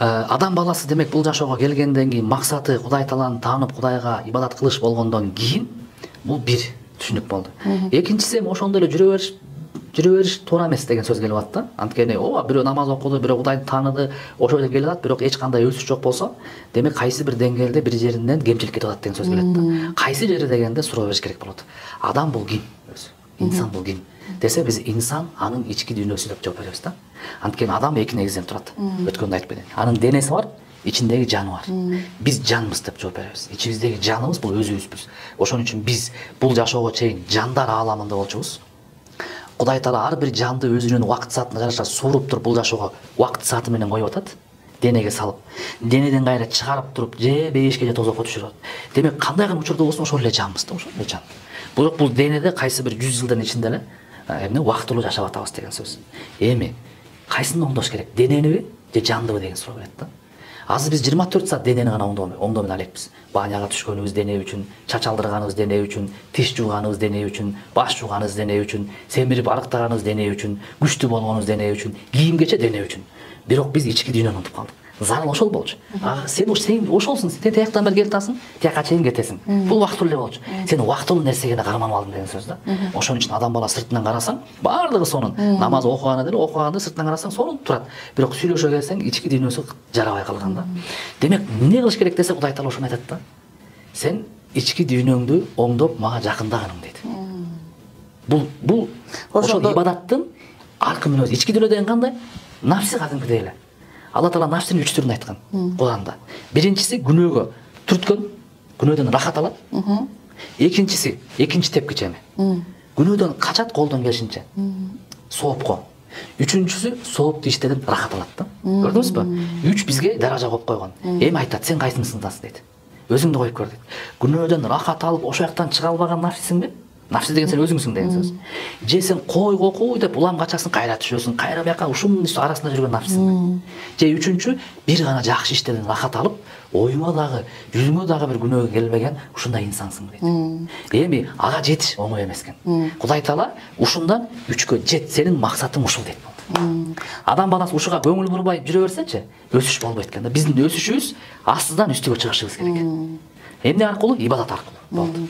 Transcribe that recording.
Адам баласы демек бул жашоого келгенден кийин максаты Кудай Тааланы таанып, Кудайга ибадат кылыш болгондон кийин бул бир түшүнүк болду. Экинчиси эми ошондой эле жүрө бериш туура эмес деген сөз келип атты. Анткени ооба бирөө намаз окуду, бирөө Кудайды тааныды, ошол эле келип атат, бирок эч кандай өсүш жок болсо, демек кайсы бир деңгээлде бир жеринен кемчилик кетип атат деген сөз келет да. Кайсы жери дегенде суроо бериш керек болот. Адам бул ким? Инсан бул ким? Десе биз инсан анын ички дүйнөсү деп жооп беребиз да. Анткени адам эки негизден турат. Өткөндө айтып кетем. Анын денеси бар, ичиндеги жаны бар. Биз жанбыз деп жооп беребиз. Ичибиздеги жаныбыз бул өзүбүзбүз. Ошон үчүн биз бул жашоого чейин жандар ааламында болчубуз. Кудай Таала ар бир жанды өзүнүн убакыт саатына жараша сууруп туруп бул жашоого убакыт сааты менен коюп атат. Денеге салып, денеден кайра чыгарып туруп же бейишке же тозокко түшүрөт. Демек кандайгы учурда болсун ошол эле жанбыз да, ошол эле жан. Бирок бул денеде кайсы бир 100 жылдын ичинде эле эмне убактылуу жашап атабыз деген сөз. Эми кайсыны оңдош керек? Денениби же жандыбы деген суроо келет да. Азыр биз 24 саат денени гана оңдомен алекпиз. Баняга түшкөнүбүз дене үчүн, чач алдырганыбыз дене үчүн, тиш жууганыбыз дене үчүн, баш жууганыбыз дене үчүн, семирип арыктаганыбыз дене үчүн, күчтүү болгонубуз дене үчүн, кийимгече дене үчүн. Бирок биз ички дүйнөнү унутуп калдык. Зарыл ошол болчу. Сен ошолсуң, сен тияктан бери келип атасың, тияка чейин кетесиң. Бул убактылуу эле болчу. Сен убактылуу нерсеге карманып алдың деген сөз да. Ошон үчүн адам бала сыртынан карасаң, баардыгы сонун. Намаз окуганы деле, окуганды сыртынан карасаң сонун турат. Бирок сүйлөшө келсең, ички дүйнөсү жарабай калган да. Демек, эмне кылыш керек десе, Кудай Таала ошону айтат да. Сен ички дүйнөңдү оңдоп мага жакындагының дейт. Бул ошол ибадаттын аркы мүнөзү. Ички дүйнө деген кандай? Нафси кадимкидей эле. Алла Таала нафсинин 3 түрүн айткан Куранда. Биринчиси күнөөгө түрткөн, күнөөдөн рахат алат. Экинчиси, экинчи тепкиче эми. Күнөөдөн качат колдон келишинче. Соопко. Үчүнчүсү соопту иштеден рахат алат да. Көрдүңүзбү? 3 бизге даража коюп койгон. Эми айтат, сен кайсыны сындасың дейт. Өзүңдү коюп көр дейт. Күнөөдөн рахат алып, ошол жактан чыга албаган нафсиңби? Нафси деген сен өзүңсүң деген сөз. Же сен кой деп улам качасың, кайра түшөсүң, кайра бияка ушунун арасында жүргөн нафсиң. Же үчүнчү бир гана жакшы иштеден рахат алып, оюңа дагы, жүзүңө дагы бир күнөөгө келбеген ушундай инсансың дейт. Эми ага жетиш оңой эмес экен. Кудай Таала ушундан 3кө жет, сенин максатың ушул дейт. Адам баласы ушуга көңүл бурбай жүрө берсечи, өсүш болбойт экен да. Биздин өсүшүбүз астыдан үстүгө чыгышыбыз керек. Эмне аркылуу? Ибадат аркылуу болду.